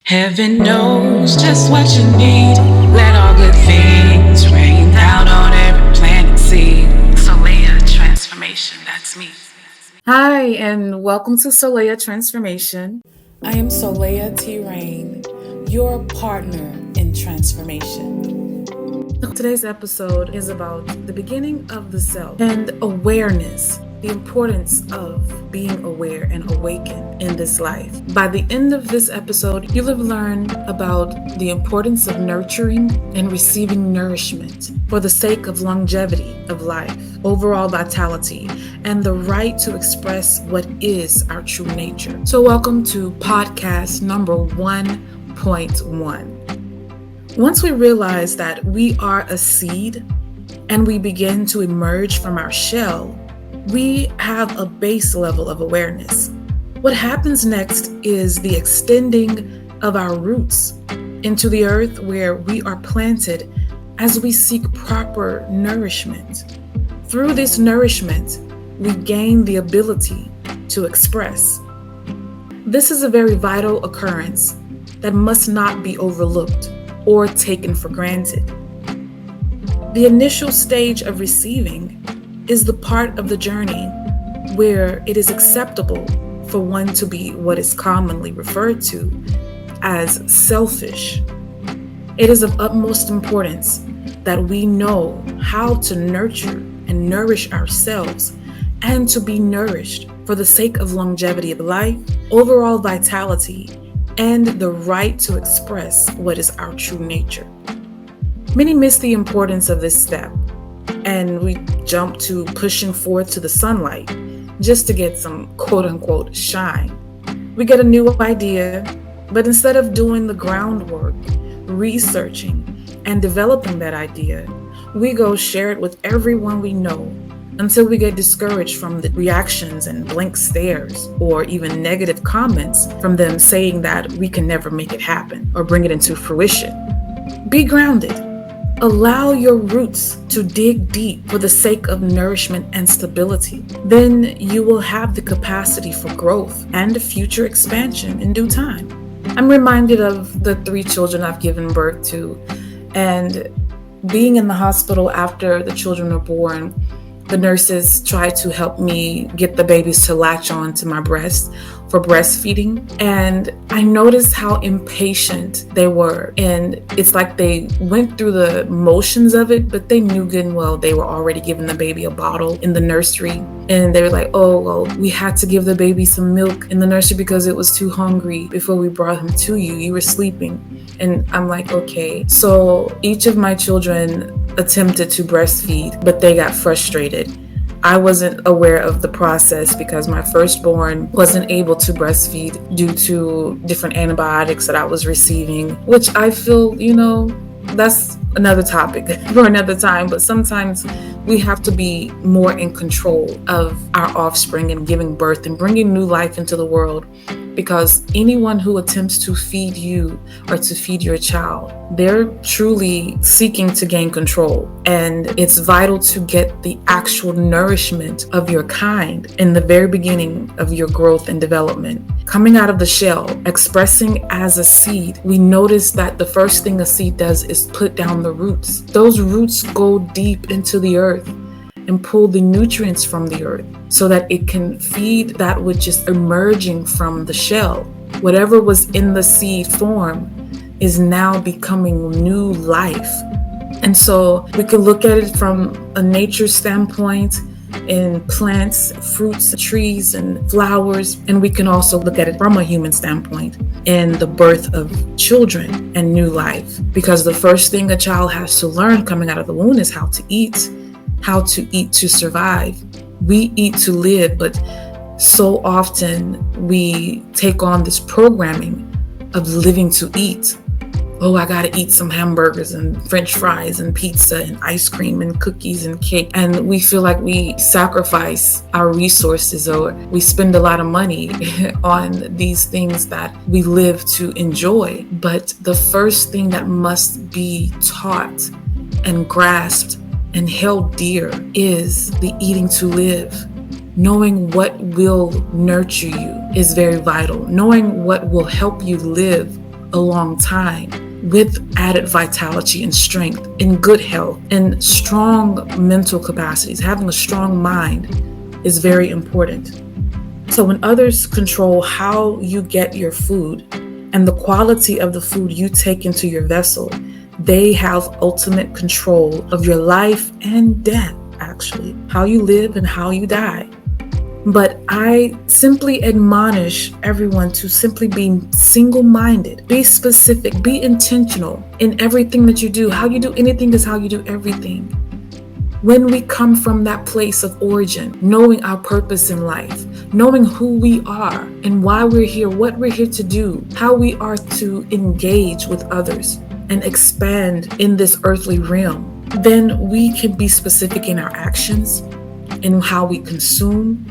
Heaven knows just what you need. Let all good things rain down on every planet seed. Soleil transformation, that's me. Hi, and welcome to Soleil Transformation. I am Soleil T. Rain, your partner in transformation. Today's episode is about the beginning of the self and awareness, the importance of being aware and awakened in this life. By the end of this episode, you'll have learned about the importance of nurturing and receiving nourishment for the sake of longevity of life, overall vitality, and the right to express what is our true nature. So welcome to podcast number 1.1. Once we realize that we are a seed and we begin to emerge from our shell, we have a base level of awareness. What happens next is the extending of our roots into the earth where we are planted as we seek proper nourishment. Through this nourishment, we gain the ability to express. This is a very vital occurrence that must not be overlooked or taken for granted. The initial stage of receiving is the part of the journey where it is acceptable for one to be what is commonly referred to as selfish. It is of utmost importance that we know how to nurture and nourish ourselves and to be nourished for the sake of longevity of life, overall vitality, and the right to express what is our true nature. Many miss the importance of this step, and we jump to pushing forth to the sunlight just to get some quote-unquote shine. We get a new idea, but instead of doing the groundwork, researching, and developing that idea, we go share it with everyone we know until we get discouraged from the reactions and blank stares or even negative comments from them saying that we can never make it happen or bring it into fruition. Be grounded. Allow your roots to dig deep for the sake of nourishment and stability. Then you will have the capacity for growth and future expansion in due time. I'm reminded of the 3 children I've given birth to, and being in the hospital after the children were born. The nurses tried to help me get the babies to latch on to my breast for breastfeeding. And I noticed how impatient they were. And it's like they went through the motions of it, but they knew good and well they were already giving the baby a bottle in the nursery. And they were like, oh, well, we had to give the baby some milk in the nursery because it was too hungry before we brought him to you. You were sleeping. And I'm like, okay. So each of my children attempted to breastfeed, but they got frustrated. I wasn't aware of the process because my firstborn wasn't able to breastfeed due to different antibiotics that I was receiving, which I feel, that's another topic for another time. But sometimes we have to be more in control of our offspring and giving birth and bringing new life into the world. Because anyone who attempts to feed you or to feed your child, they're truly seeking to gain control. And it's vital to get the actual nourishment of your kind in the very beginning of your growth and development. Coming out of the shell, expressing as a seed, we notice that the first thing a seed does is put down the roots. Those roots go deep into the earth and pull the nutrients from the earth so that it can feed that which is emerging from the shell. Whatever was in the seed form is now becoming new life. And so we can look at it from a nature standpoint in plants, fruits, trees, and flowers. And we can also look at it from a human standpoint in the birth of children and new life. Because the first thing a child has to learn coming out of the womb is how to eat to survive. We eat to live, but so often we take on this programming of living to eat. Oh, I gotta eat some hamburgers and French fries and pizza and ice cream and cookies and cake. And we feel like we sacrifice our resources or we spend a lot of money on these things that we live to enjoy. But the first thing that must be taught and grasped and held dear is the eating to live. Knowing what will nurture you is very vital. Knowing what will help you live a long time with added vitality and strength, in good health, and strong mental capacities. Having a strong mind is very important. So when others control how you get your food and the quality of the food you take into your vessel, they have ultimate control of your life and death, actually, how you live and how you die. But I simply admonish everyone to simply be single-minded, be specific, be intentional in everything that you do. How you do anything is how you do everything. When we come from that place of origin, knowing our purpose in life, knowing who we are and why we're here, what we're here to do, how we are to engage with others and expand in this earthly realm, then we can be specific in our actions, in how we consume,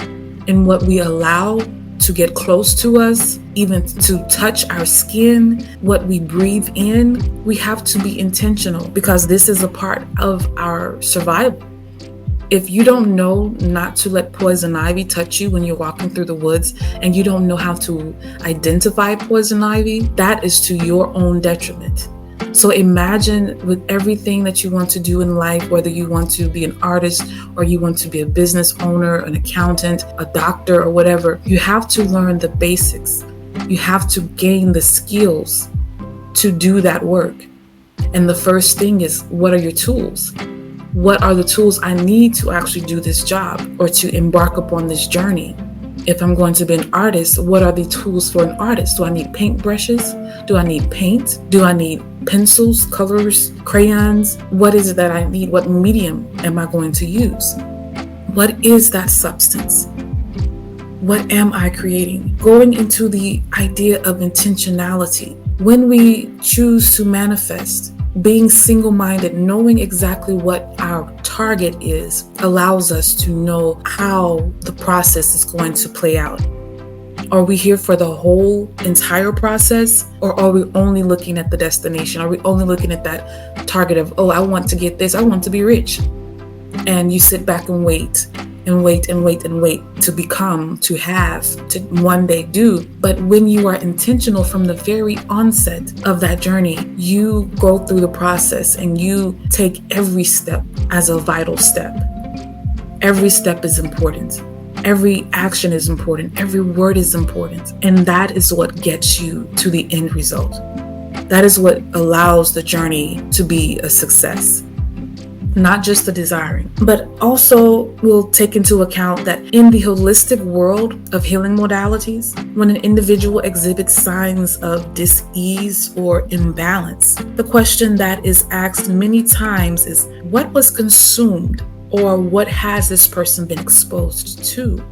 in what we allow to get close to us, even to touch our skin, what we breathe in. We have to be intentional because this is a part of our survival. If you don't know not to let poison ivy touch you when you're walking through the woods and you don't know how to identify poison ivy, that is to your own detriment. So imagine with everything that you want to do in life, whether you want to be an artist or you want to be a business owner, an accountant, a doctor, or whatever, you have to learn the basics. You have to gain the skills to do that work. And the first thing is, what are your tools? What are the tools I need to actually do this job or to embark upon this journey? If I'm going to be an artist, what are the tools for an artist? Do I need paintbrushes? Do I need paint? Do I need pencils, colors, crayons? What is it that I need? What medium am I going to use? What is that substance? What am I creating? Going into the idea of intentionality. When we choose to manifest, being single-minded, knowing exactly what our target is, allows us to know how the process is going to play out. Are we here for the whole entire process, or are we only looking at the destination? Are we only looking at that target of, oh, I want to get this, I want to be rich. And you sit back and wait and wait and wait and wait to become, to have, to one day do. But when you are intentional from the very onset of that journey, you go through the process and you take every step as a vital step. Every step is important. Every action is important. Every word is important. And that is what gets you to the end result. That is what allows the journey to be a success. Not just the desiring, but also we'll take into account that in the holistic world of healing modalities, when an individual exhibits signs of dis-ease or imbalance, the question that is asked many times is, what was consumed, or what has this person been exposed to?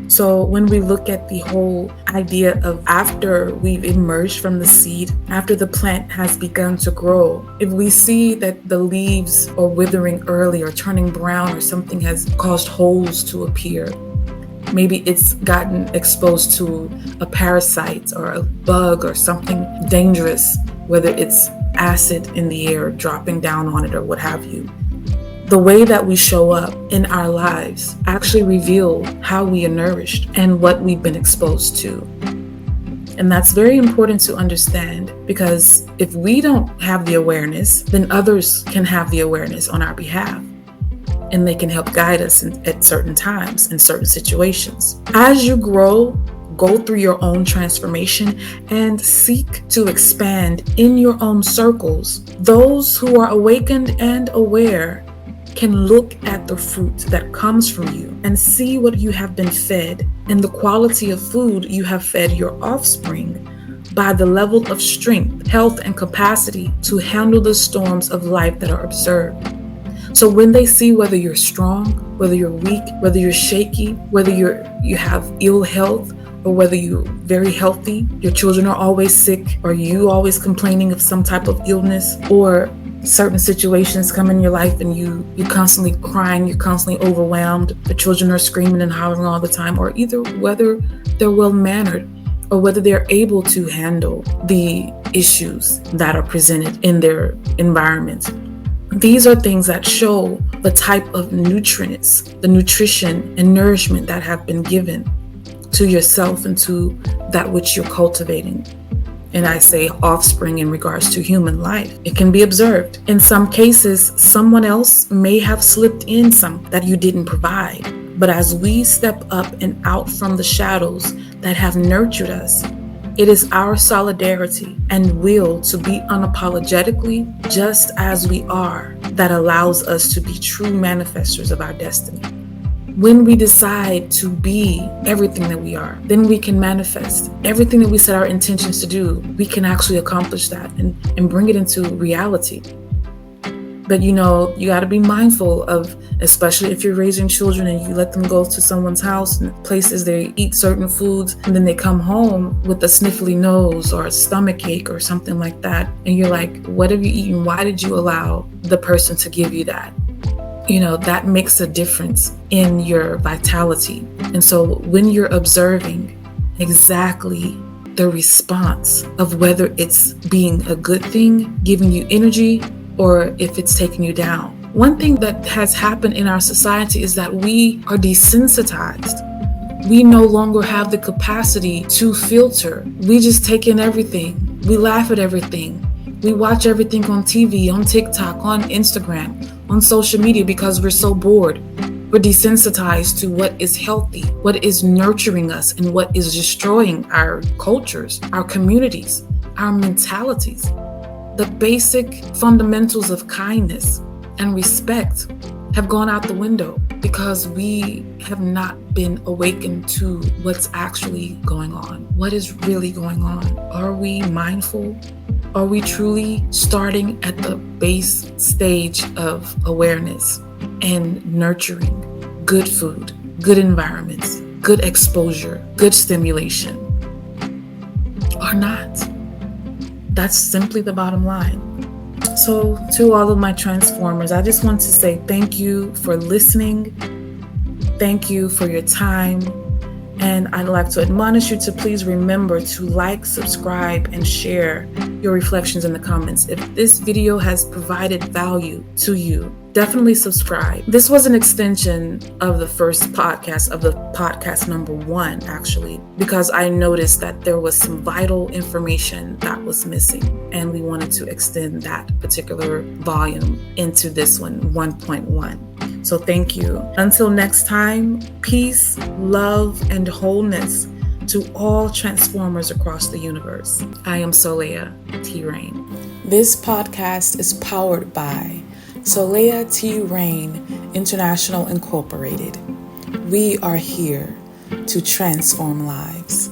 So when we look at the whole idea of after we've emerged from the seed, after the plant has begun to grow, if we see that the leaves are withering early or turning brown, or something has caused holes to appear, maybe it's gotten exposed to a parasite or a bug or something dangerous, whether it's acid in the air dropping down on it or what have you. The way that we show up in our lives actually reveal how we are nourished and what we've been exposed to. And that's very important to understand, because if we don't have the awareness, then others can have the awareness on our behalf. And they can help guide us at certain times, in certain situations. As you grow, go through your own transformation and seek to expand in your own circles. Those who are awakened and aware can look at the fruit that comes from you and see what you have been fed and the quality of food you have fed your offspring by the level of strength, health, and capacity to handle the storms of life that are observed. So when they see whether you're strong, whether you're weak, whether you're shaky, whether you have ill health, or whether you're very healthy, your children are always sick, or you always complaining of some type of illness, or certain situations come in your life and you're constantly crying, you're constantly overwhelmed, the children are screaming and hollering all the time, or either whether they're well-mannered or whether they're able to handle the issues that are presented in their environment. These are things that show the type of nutrients, the nutrition and nourishment that have been given to yourself and to that which you're cultivating. And I say offspring in regards to human life. It can be observed. In some cases, someone else may have slipped in some that you didn't provide. But as we step up and out from the shadows that have nurtured us, it is our solidarity and will to be unapologetically just as we are that allows us to be true manifestors of our destiny. When we decide to be everything that we are, then we can manifest everything that we set our intentions to do. We can actually accomplish that and bring it into reality. But you got to be mindful of, especially if you're raising children and you let them go to someone's house and places they eat certain foods, and then they come home with a sniffly nose or a stomach ache or something like that. And you're like, what have you eaten? Why did you allow the person to give you that? That makes a difference in your vitality. And so when you're observing exactly the response of whether it's being a good thing, giving you energy, or if it's taking you down. One thing that has happened in our society is that we are desensitized. We no longer have the capacity to filter. We just take in everything. We laugh at everything. We watch everything on TV, on TikTok, on Instagram, on social media because we're so bored. We're desensitized to what is healthy, what is nurturing us, and what is destroying our cultures, our communities, our mentalities. The basic fundamentals of kindness and respect have gone out the window because we have not been awakened to what's actually going on. What is really going on? Are we mindful? Are we truly starting at the base stage of awareness and nurturing good food, good environments, good exposure, good stimulation? Or not? That's simply the bottom line. So to all of my transformers, I just want to say thank you for listening. Thank you for your time. And I'd like to admonish you to please remember to like, subscribe, and share your reflections in the comments. If this video has provided value to you, definitely subscribe. This was an extension of the first podcast, of the podcast number 1, actually, because I noticed that there was some vital information that was missing, and we wanted to extend that particular volume into this one, 1.1. So thank you. Until next time, peace, love, and wholeness to all transformers across the universe. I am Soleya T. Rain. This podcast is powered by Soleya T. Rain International Incorporated. We are here to transform lives.